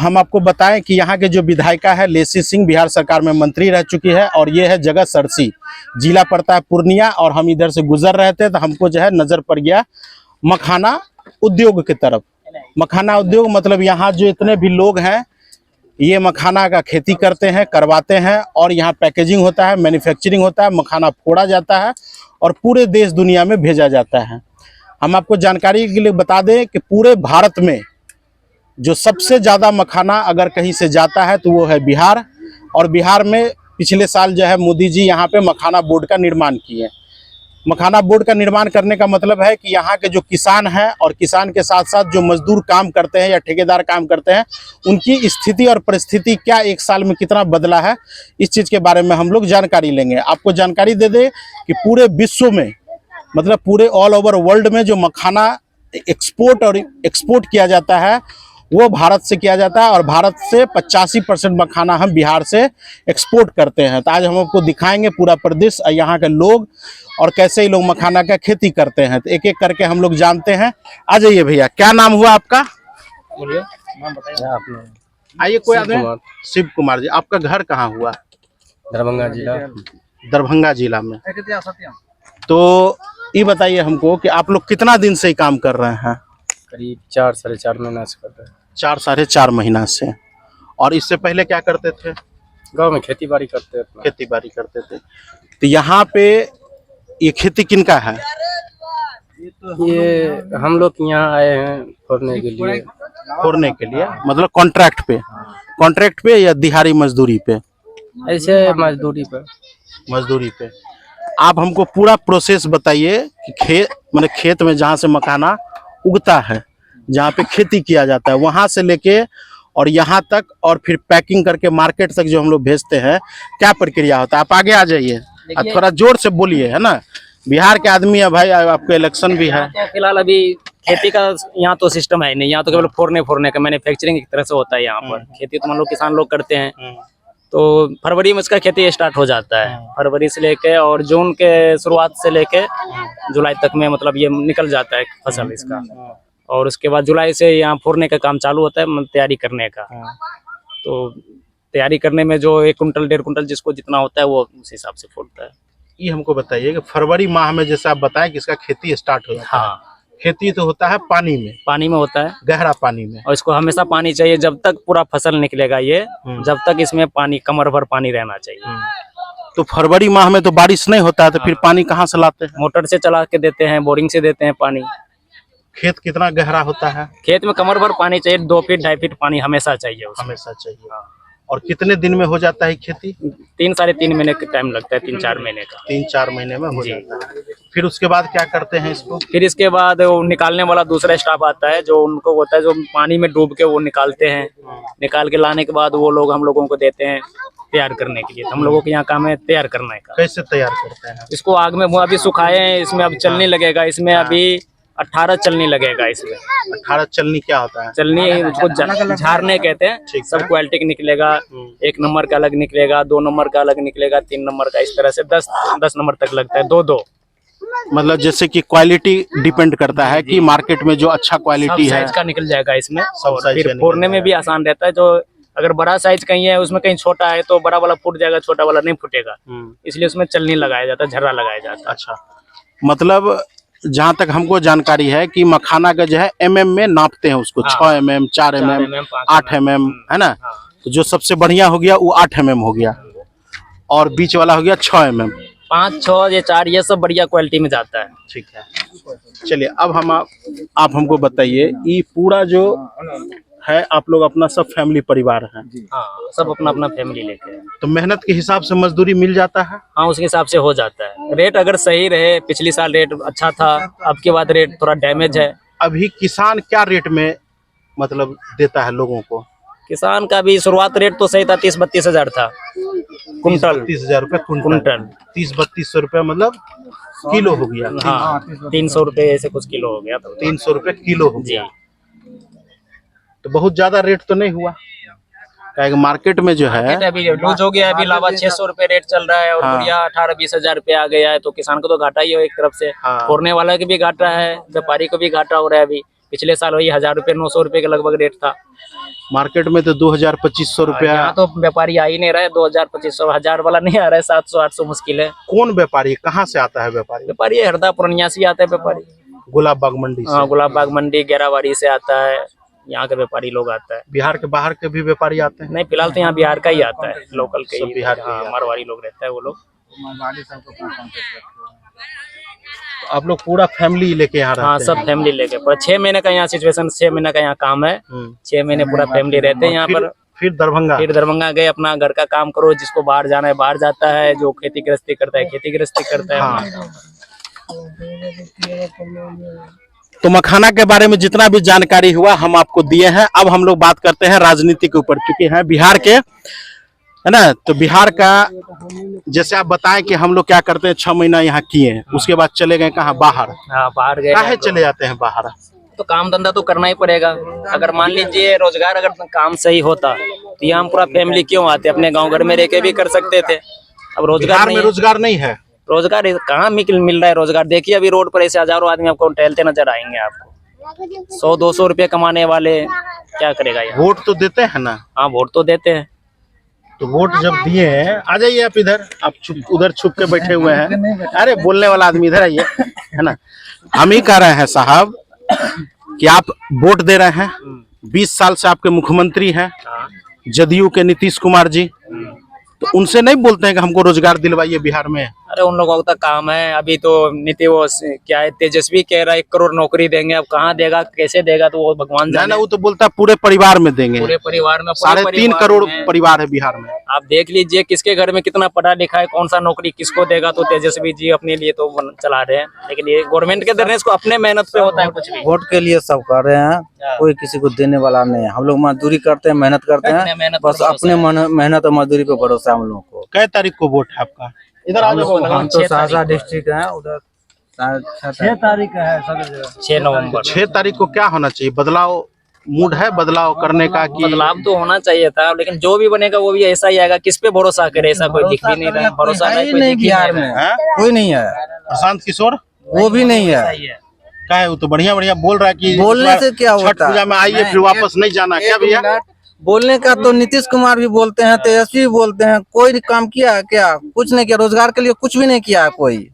हम आपको बताएं कि यहाँ के जो विधायिका है लेसी सिंह बिहार सरकार में मंत्री रह चुकी है और ये है जगह सरसी, जिला पड़ता है पूर्णिया। और हम इधर से गुजर रहे थे तो हमको जो है नज़र पड़ गया मखाना उद्योग की तरफ। मखाना उद्योग मतलब यहाँ जो इतने भी लोग हैं ये मखाना का खेती करते हैं, करवाते हैं और यहाँ पैकेजिंग होता है, मैन्युफैक्चरिंग होता है, मखाना फोड़ा जाता है और पूरे देश दुनिया में भेजा जाता है। हम आपको जानकारी के लिए बता दें कि पूरे भारत में जो सबसे ज़्यादा मखाना अगर कहीं से जाता है तो वो है बिहार। और बिहार में पिछले साल जो है मोदी जी यहाँ पे मखाना बोर्ड का निर्माण किए। मखाना बोर्ड का निर्माण करने का मतलब है कि यहाँ के जो किसान हैं और किसान के साथ साथ जो मजदूर काम करते हैं या ठेकेदार काम करते हैं उनकी स्थिति और परिस्थिति क्या एक साल में कितना बदला है, इस चीज़ के बारे में हम लोग जानकारी लेंगे। आपको जानकारी दे दें कि पूरे विश्व में मतलब पूरे ऑल ओवर वर्ल्ड में जो मखाना एक्सपोर्ट और एक्सपोर्ट किया जाता है वो भारत से किया जाता है और भारत से 85% मखाना हम बिहार से एक्सपोर्ट करते हैं। तो आज हम आपको दिखाएंगे पूरा प्रदेश और यहाँ के लोग और कैसे ही लोग मखाना का खेती करते हैं। तो एक एक करके हम लोग जानते हैं। आ जाइए भैया, क्या नाम हुआ आपका? बोलिए, नाम बताइए। आइए, कोई आदमी। शिव कुमार जी, आपका घर कहाँ हुआ? दरभंगा जिला। दरभंगा जिला में। तो ये बताइए हमको कि आप लोग कितना दिन से ही काम कर रहे हैं? करीब 4 साढ़े 4 महीना से कर रहे हैं। 4 साढ़े 4 महीना से। और इससे पहले क्या करते थे? गांव में खेती बाड़ी करते हैं। खेती बाड़ी करते थे। तो यहाँ पे ये खेती किनका है? ये हम लोग यहाँ आए हैं फोड़ने के लिए। फोड़ने के लिए मतलब कॉन्ट्रैक्ट पे? कॉन्ट्रैक्ट पे या दिहाड़ी मजदूरी पे? ऐसे मजदूरी पे। मजदूरी पे। आप हमको पूरा प्रोसेस बताइए कि खेत में जहाँ से मखाना उगता है, जहाँ पे खेती किया जाता है, वहाँ से लेके और यहाँ तक और फिर पैकिंग करके मार्केट तक जो हम लोग भेजते हैं, क्या प्रक्रिया होता है? आप आगे आ जाइए, थोड़ा जोर से बोलिए, है ना, बिहार के आदमी है भाई, आपको इलेक्शन भी है। तो फिलहाल अभी खेती का यहाँ तो सिस्टम है नहीं, यहाँ तो केवल फोड़ने का मैन्युफैक्चरिंग एक तरह से होता है। यहाँ पर खेती तो मान लो किसान लोग करते हैं, तो फरवरी में इसका खेती स्टार्ट हो जाता है। फरवरी से लेके और जून के शुरुआत से लेके जुलाई तक में मतलब ये निकल जाता है फसल इसका। और उसके बाद जुलाई से यहाँ फोड़ने का काम चालू होता है, तैयारी करने का। तो तैयारी करने में जो 1 कुंटल 1.5 कुंटल जिसको जितना होता है वो उस हिसाब से फोड़ता है। ये हमको बताइए कि फरवरी माह में जैसे आप बताएं कि इसका खेती स्टार्ट हो जाता है। हाँ, खेती तो होता है पानी में होता है, गहरा पानी में। और इसको हमेशा पानी चाहिए जब तक पूरा फसल निकलेगा ये, जब तक इसमें पानी कमर भर पानी रहना चाहिए। तो फरवरी माह में तो बारिश नहीं होता है, तो फिर पानी कहाँ से लाते हैं? मोटर से चला के देते हैं, बोरिंग से देते हैं पानी। खेत कितना गहरा होता है? खेत में कमर भर पानी चाहिए, 2 फीट 2.5 फीट पानी हमेशा चाहिए उसमें। हमेशा चाहिए। और कितने दिन में हो जाता है खेती? 3 साढ़े 3 महीने का टाइम लगता है, 3-4 महीने का। 3-4 महीने में हो जाता है। फिर उसके बाद क्या करते हैं इसको? फिर इसके बाद वो निकालने वाला दूसरा स्टाफ आता है, जो उनको होता है जो पानी में डूब के वो निकालते हैं। निकाल के लाने के बाद वो लोग हम लोगों को देते हैं तैयार करने के लिए। हम लोगों के यहाँ काम है तैयार करने का। कैसे तैयार करते हैं इसको? आग में अभी सुखाए हैं, इसमें अब चलनी लगेगा। इसमें अभी 18 चलनी लगेगा। इसमें 18 चलनी क्या होता है? चलनी उसको झाड़ने कहते हैं। सब क्वालिटी का निकलेगा, 1 नंबर का अलग निकलेगा, 2 नंबर का अलग निकलेगा, 3 नंबर का, इस तरह से 10 नंबर तक लगता है, 2-2। मतलब जैसे कि क्वालिटी डिपेंड करता है कि मार्केट में जो अच्छा क्वालिटी है साइज का निकल जाएगा इसमें। सब साइज फिर फोड़ने में भी आसान रहता है। जो अगर बड़ा साइज कहीं है उसमें कहीं छोटा है तो बड़ा वाला फूट जाएगा, छोटा वाला नहीं फूटेगा, इसलिए उसमें चलनी लगाया जाता है, झर्रा लगाया जाता है। अच्छा, मतलब जहाँ तक हमको जानकारी है कि मखाना का जो है mm में नापते हैं उसको। 6 mm, 4 mm, 8 mm, है ना। तो जो सबसे बढ़िया हो गया वो 8 mm हो गया और बीच वाला हो गया 6 mm। 5, 6 या 4 ये सब बढ़िया क्वालिटी में जाता है। ठीक है, चलिए अब आप हमको बताइए, ये पूरा जो है आप लोग अपना सब फैमिली परिवार है? हाँ, सब अपना अपना फैमिली लेके। तो मेहनत के हिसाब से मजदूरी मिल जाता है? हाँ, उसके हिसाब से हो जाता है। रेट अगर सही रहे, पिछली साल रेट अच्छा था, अब के बाद रेट थोड़ा डैमेज है। अभी किसान क्या रेट में मतलब देता है लोगों को? किसान का भी शुरुआत रेट तो सही था, 30-32 हजार था कुंटल। 30,000 रुपये कुंटल। 30-32 रुपये मतलब किलो हो गया। हाँ, 300 रुपये ऐसे कुछ किलो हो गया। 300 रुपये किलो हो गया। तो बहुत ज्यादा रेट तो नहीं हुआ? मार्केट में जो है अभी लूज हो गया। अभी लावा 600 रुपये रेट चल रहा है और यूरिया 18-20 हजार रुपये आ गया है। तो किसान को तो घाटा ही हो एक तरफ से। फोड़ने वाला के भी घाटा है, व्यापारी को भी घाटा हो रहा है। अभी पिछले साल वही 1000 रुपये 900 रुपये के लगभग रेट था। मार्केट में तो 2000-2500 रुपया। यहाँ तो व्यापारी आ ही नहीं रहे, 2000-2500 1000 वाला नहीं आ रहा है, 700-800 मुश्किल है। कौन व्यापारी, कहाँ से आता है व्यापारी? व्यापारी हरदा पूर्णिया से आता है व्यापारी। गुलाब बाग मंडी से? हाँ, गुलाब बाग मंडी गेराबाड़ी से आता है, यहाँ के व्यापारी लोग आता है। बिहार के बाहर के भी व्यापारी आते हैं? नहीं, फिलहाल तो यहाँ बिहार का ही आता है, लोकल के सब ही। बिहार के ही हाँ, आते हैं। मारवाड़ी लोग रहता है वो लोग। आप लोग पूरा फैमिली लेके यहाँ हाँ, रहते सब हैं? फैमिली लेके पूरा 6 महीने का यहाँ सिचुएशन, 6 महीने का यहाँ काम है। 6 महीने पूरा फैमिली रहते हैं यहाँ पर। फिर दरभंगा? फिर दरभंगा गए, अपना घर का काम करो, जिसको बाहर जाना है बाहर जाता है, जो खेती गृहस्थी करता है खेती गृहस्थी करता है। हाँ। तो मखाना के बारे में जितना भी जानकारी हुआ हम आपको दिए हैं। अब हम लोग बात करते हैं राजनीति के ऊपर, क्योंकि हैं बिहार के, है ना। तो बिहार का जैसे आप बताएं कि हम लोग क्या करते हैं, 6 महीना यहाँ किए हैं, उसके बाद चले गए कहाँ, बाहर। हाँ, बाहर गए काहे हैं तो- चले जाते हैं बाहर? तो काम धंधा तो करना ही पड़ेगा। अगर मान लीजिए रोजगार अगर काम सही होता तो यहाँ हम पूरा फैमिली क्यों आते, अपने गांव घर में रह के भी कर सकते थे। अब रोजगार बिहार नहीं में है। रोजगार नहीं है। रोजगार कहाँ मिल रहा है रोजगार? देखिए अभी रोड पर ऐसे हजारों आदमी आपको टहलते नजर आएंगे, आपको 100-200 रुपये कमाने वाले, क्या करेगा यहाँ? वोट तो देते हैं ना? हाँ, वोट तो देते हैं। तो वोट जब दिए हैं, आ जाइए आप इधर, आप उधर छुप के बैठे हुए हैं। अरे बोलने वाला आदमी इधर आइए, है ना। हम ही कह रहे हैं साहब कि आप वोट दे रहे हैं, 20 साल से आपके मुख्यमंत्री हैं जदयू के नीतीश कुमार जी, तो उनसे नहीं बोलते हैं कि हमको रोजगार दिलवाइए बिहार में? अरे उन लोगों का काम है। अभी तो क्या है, तेजस्वी कह रहा है 1 करोड़ नौकरी देंगे, अब कहाँ देगा कैसे देगा तो वो भगवान ना जाने। ना, वो तो बोलता है पूरे परिवार में देंगे। पूरे परिवार में 3.5 करोड़ परिवार है बिहार में। आप देख लीजिए किसके घर में कितना पढ़ा लिखा है, कौन सा नौकरी किसको देगा, तो तेजस्वी जी अपने लिए तो चला रहे हैं, लेकिन ये गवर्नमेंट के देने इसको अपने मेहनत पे होता है कुछ भी। वोट के लिए सब कर रहे हैं, कोई किसी को देने वाला नहीं है। हम लोग मजदूरी करते हैं, मेहनत करते अपने हैं, मेहनत पर बस भरोसा अपने मेहनत और मजदूरी पे भरोसा है हम लोग को। कै तारीख को वोट है आपका? इधर आ जाओ। हम तो सहरसा डिस्ट्रिक्ट है, उधर 6 तारीख है, 6 नवंबर 6 तारीख को क्या होना चाहिए? बदलाव, मूड है बदलाव करने का कि? बदलाव तो होना चाहिए था, लेकिन जो भी बनेगा वो भी ऐसा ही आएगा। किस पे भरोसा करे, ऐसा कोई दिख भी नहीं रहा है। भरोसा नहीं, कोई दिख ही बिहार नहीं में रहा है। हैं? कोई नहीं है। प्रशांत किशोर वो भी नहीं है। सही है। क्या है, वो तो बढ़िया बढ़िया बोल रहा है कि बोलने से क्या छठ होता है? पूजा में आइए फिर वापस नहीं जाना। क्या भैया? बोलने का तो नीतीश कुमार भी बोलते हैं, तेजस्वी भी बोलते हैं, कोई काम किया है क्या? कुछ नहीं किया, रोजगार के लिए कुछ भी नहीं किया है कोई।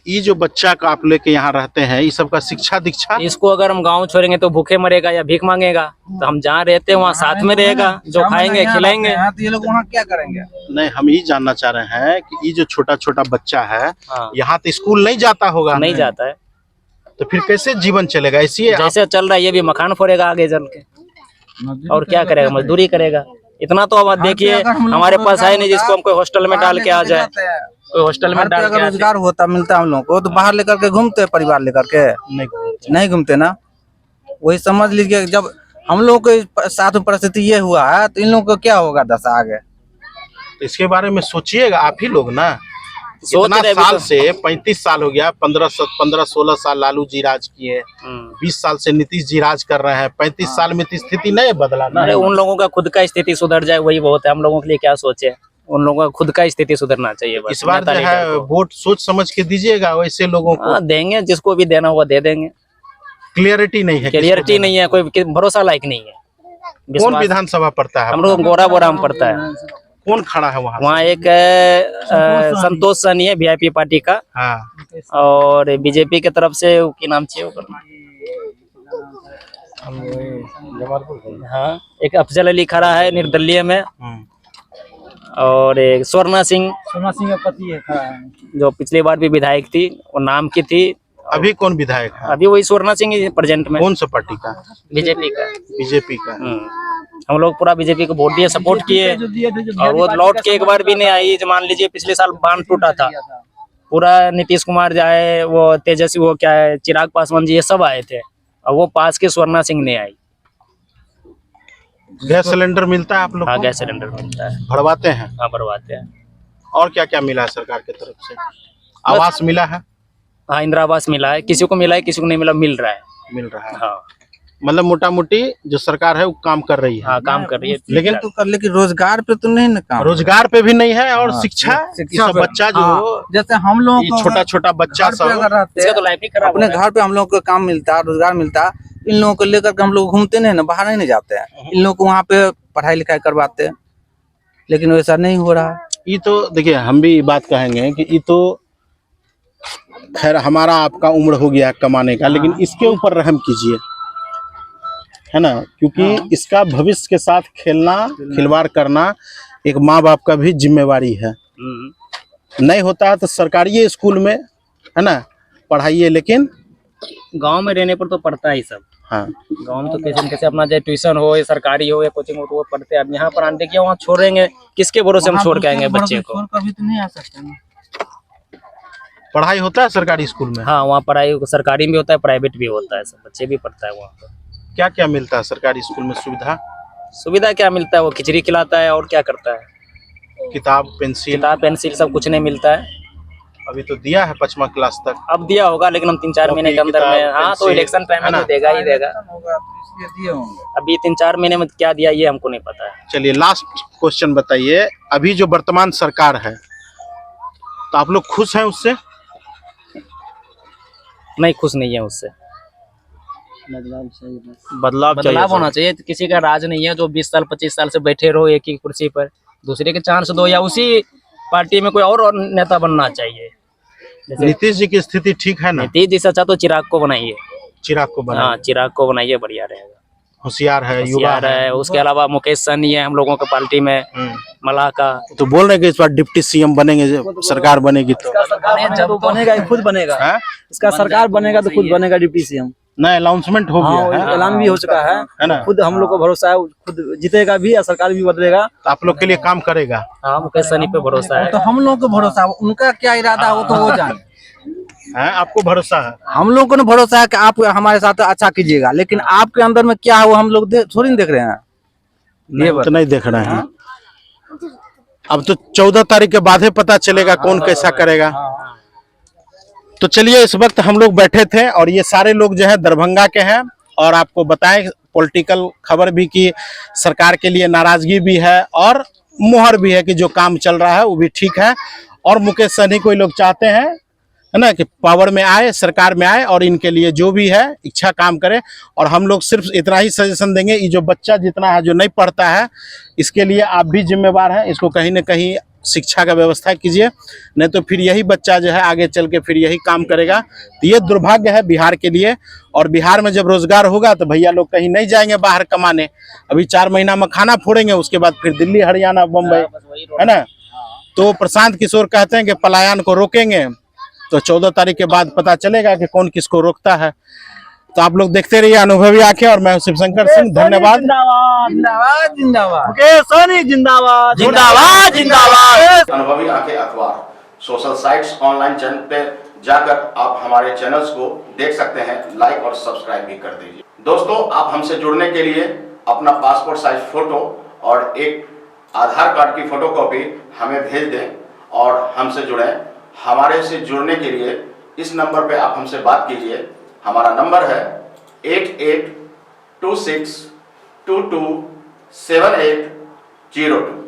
ये जो बच्चा का आप लेके यहाँ रहते हैं, ये सब का शिक्षा दीक्षा? इसको अगर हम गांव छोड़ेंगे तो भूखे मरेगा या भीख मांगेगा। तो हम जहाँ रहते हैं वहाँ साथ में रहेगा, जो खाएंगे खिलाएंगे। तो ये लोग वहाँ क्या करेंगे? नहीं, हम ये जानना चाह रहे हैं कि ये जो छोटा छोटा बच्चा है हाँ, यहाँ तो स्कूल नहीं जाता होगा? नहीं जाता है। तो फिर कैसे जीवन चलेगा? इसी जैसे चल रहा है ये भी मकान फोड़ेगा आगे चल के, और क्या करेगा? मजदूरी करेगा। इतना तो अब देखिए हमारे पास है नहीं जिसको हम कोई हॉस्टल में डाल के आ जाए। कोई हॉस्टल में डाल के अगर रोजगार होता मिलता हम लोग को तो बाहर लेकर के घूमते, परिवार लेकर के नहीं घूमते ना। वही समझ लीजिए, जब हम लोग के साथ में परिस्थिति ये हुआ है तो इन लोगों को क्या होगा दशा आगे? तो इसके बारे में सोचिएगा आप ही लोग ना। सोच इतना रहे साल तो। से 35 साल हो गया, 15-16 साल लालू जी राज किए, 20 साल से नीतीश जी राज कर रहे हैं। 35 साल में तो स्थिति नहीं बदला ना। अरे उन लोगों का खुद का स्थिति सुधर जाए वही बहुत है। हम लोगों के लिए क्या सोचे? उन लोगों का खुद का स्थिति सुधरना चाहिए बस। इस बार नेता जो लीडर है को। वोट सोच समझ के दीजिएगा वैसे लोगों को। हाँ, देंगे, जिसको भी देना होगा दे देंगे। क्लियरिटी नहीं है, किसको क्लियरिटी देना। नहीं है, कोई भरोसा लायक नहीं है। कौन विश्वास- विधानसभा पड़ता है? हम लोग गोरा बोरा में पड़ता है। कौन खड़ा है वहाँ? वहाँ एक संतोष सनी है वीआईपी पार्टी का, हाँ, और बीजेपी के तरफ से की नाम चाहिए हाँ, एक अफजल अली खड़ा है निर्दलीय में, और एक स्वर्णा सिंह का पति है खड़ा है। जो पिछली बार भी विधायक थी, वो नाम की थी। अभी कौन विधायक है? अभी वही स्वर्णा सिंह प्रेजेंट में, कौन सा पार्टी का? बीजेपी का। बीजेपी का। हम लोग पूरा बीजेपी को वोट दिए, सपोर्ट किए, और वो लौट के एक बार भी नहीं आई। जो मान लीजिए पिछले साल बांध टूटा था, पूरा नीतीश कुमार जाए, वो तेजस्वी, वो क्या है, चिराग पासवान जी, ये सब आए थे, और वो पास के स्वर्णा सिंह ने आई। गैस सिलेंडर मिलता है आप लोग हाँ, को? गैस सिलेंडर मिलता है। भरवाते हैं? हाँ, भरवाते हैं। और क्या क्या मिला है सरकार की तरफ से? आवास मिला है? हाँ, इंदिरा आवास मिला है, किसी को मिला है, किसी को नहीं मिला, मिल रहा है। मिल रहा है। हाँ मतलब मोटा मोटी जो सरकार है वो काम कर रही है। हाँ, काम कर रही है। लेकिन तो कर, लेकिन रोजगार पे तो नहीं ना काम। रोजगार पे भी नहीं है, और हाँ, शिक्षा, शिक्षा सब पे- बच्चा जो हाँ, जैसे हम लोग ये छोटा छोटा बच्चा घर पे सब अगर रहते इसका हैं, तो लाइफ ही खराब अपने हो रहा है। घर पे हम लोग को काम मिलता, रोजगार मिलता, इन लोगों को लेकर के हम लोग घूमते नहीं ना, बाहर नहीं जाते हैं, इन लोगों को वहाँ पे पढ़ाई लिखाई करवाते हैं, लेकिन वैसा नहीं हो रहा है। ये तो देखिए हम भी बात कहेंगे कि ये तो खैर हमारा आपका उम्र हो गया कमाने का, लेकिन इसके ऊपर रहम कीजिए, है ना, क्योंकि इसका भविष्य के साथ खेलना खिलवाड़ करना एक माँ बाप का भी जिम्मेवारी है। नहीं होता है तो सरकारी स्कूल में, है ना, पढ़ाइए, लेकिन गांव में रहने पर तो पढ़ता ही सब। हाँ गांव में तो कैसे न कैसे अपना चाहे ट्यूशन हो या सरकारी हो या कोचिंग हो तो वो पढ़ते हैं। अब यहाँ पर आने के वहाँ छोड़ेंगे, किसके भरोसे हम छोड़ के आएंगे बच्चे को? कभी तो नहीं आ सकते ना। पढ़ाई होता है सरकारी स्कूल में। हाँ, वहाँ पढ़ाई सरकारी भी होता है, प्राइवेट भी होता है, सब बच्चे भी पढ़ता है वहाँ पर। क्या क्या मिलता है सरकारी स्कूल में सुविधा? सुविधा क्या मिलता है? वो खिचड़ी खिलाता है और क्या करता है? किताब पेंसिल सब कुछ नहीं मिलता है। अभी तो दिया है 5वीं क्लास तक। अब दिया होगा, लेकिन हम 3-4 महीने के अंदर किताब, में, हाँ तो पेंसिल, इलेक्शन टाइम है में ना? तो देगा ही देगा। होगा तो इसलिए दिए होंगे। अभी 3-4 महीने में क्या दिया ये हमको नहीं पता है। चलिए लास्ट क्वेश्चन बताइए, अभी जो वर्तमान सरकार है तो आप लोग खुश हैं उससे? नहीं, खुश नहीं है उससे। बदलाव बदलाव होना चाहिए। किसी का राज नहीं है जो 20 साल 25 साल से बैठे रहो एक ही कुर्सी पर, दूसरे के चांस दो, या उसी पार्टी में कोई और नेता बनना चाहिए। जैसे नीतीश जी की स्थिति ठीक है ना? नीतीश जी से अच्छा तो चिराग को बनाइए। चिराग को हाँ, बना, चिराग को बनाइए, बढ़िया रहेगा। होशियार है, युवा होशियार है। उसके अलावा मुकेश सहनी है हम लोगों के पार्टी में, मलाह का। तो बोल रहे हैं कि इस बार डिप्टी सीएम बनेंगे, सरकार बनेगी तो? जब बनेगा ये खुद बनेगा। है? इसका सरकार बनेगा तो खुद बनेगा डिप्टी सीएम। ना अनाउंसमेंट हो हाँ, गया है? ऐलान भी हो चुका है ना? खुद हम लोग को भरोसा है, खुद जीतेगा भी और सरकार भी बदलेगा। तो आप लोग के लिए काम करेगा? हाँ, मुकेश सहनी पे भरोसा है। तो हम लोगों को भरोसा है, उनका क्या इरादा हो तो वो जाने। है, आपको भरोसा है? हम लोगों को भरोसा है कि आप हमारे साथ अच्छा कीजिएगा, लेकिन आपके अंदर में क्या है वो हम लोग थोड़ी नहीं देख रहे हैं। नहीं, तो नहीं देख रहे हैं। अब तो 14 तारीख के बाद ही पता चलेगा कौन कैसा करेगा। तो चलिए, इस वक्त हम लोग बैठे थे और ये सारे लोग जो है दरभंगा के हैं, और आपको बताएं पॉलिटिकल खबर भी कि सरकार के लिए नाराजगी भी है और मुहर भी है कि जो काम चल रहा है वो भी ठीक है, और मुकेश सहनी को लोग चाहते हैं, है ना, कि पावर में आए, सरकार में आए और इनके लिए जो भी है इच्छा काम करे। और हम लोग सिर्फ इतना ही सजेशन देंगे, ये जो बच्चा जितना है जो नहीं पढ़ता है, इसके लिए आप भी जिम्मेवार हैं, इसको कहीं ना कहीं शिक्षा का व्यवस्था कीजिए, नहीं तो फिर यही बच्चा जो है आगे चल के फिर यही काम करेगा। तो ये दुर्भाग्य है बिहार के लिए, और बिहार में जब रोजगार होगा तो भैया लोग कहीं नहीं जाएंगे बाहर कमाने। अभी 4 महीना में खाना फोड़ेंगे, उसके बाद फिर दिल्ली, हरियाणा, बम्बई, है ना। तो प्रशांत किशोर कहते हैं कि पलायन को रोकेंगे, तो 14 तारीख के बाद पता चलेगा कि कौन किसको रोकता है। तो आप लोग देखते रहिए अनुभवी आंखें, और मैं शिवशंकर सिंह, धन्यवाद। जिंदाबाद जिंदाबाद। मुकेश सहनी जिंदाबाद। जिंदाबाद जिंदाबाद। अनुभवी आंखें अखबार सोशल साइट्स ऑनलाइन चैनल पे जाकर आप हमारे चैनल्स को देख सकते हैं, लाइक और सब्सक्राइब भी कर दीजिए। दोस्तों, आप हमसे जुड़ने के लिए अपना पासपोर्ट साइज फोटो और एक आधार कार्ड की फोटोकॉपी हमें भेज दें और हमसे जुड़ें। हमारे से जुड़ने के लिए इस नंबर पे आप हमसे बात कीजिए। हमारा नंबर है 8826227802।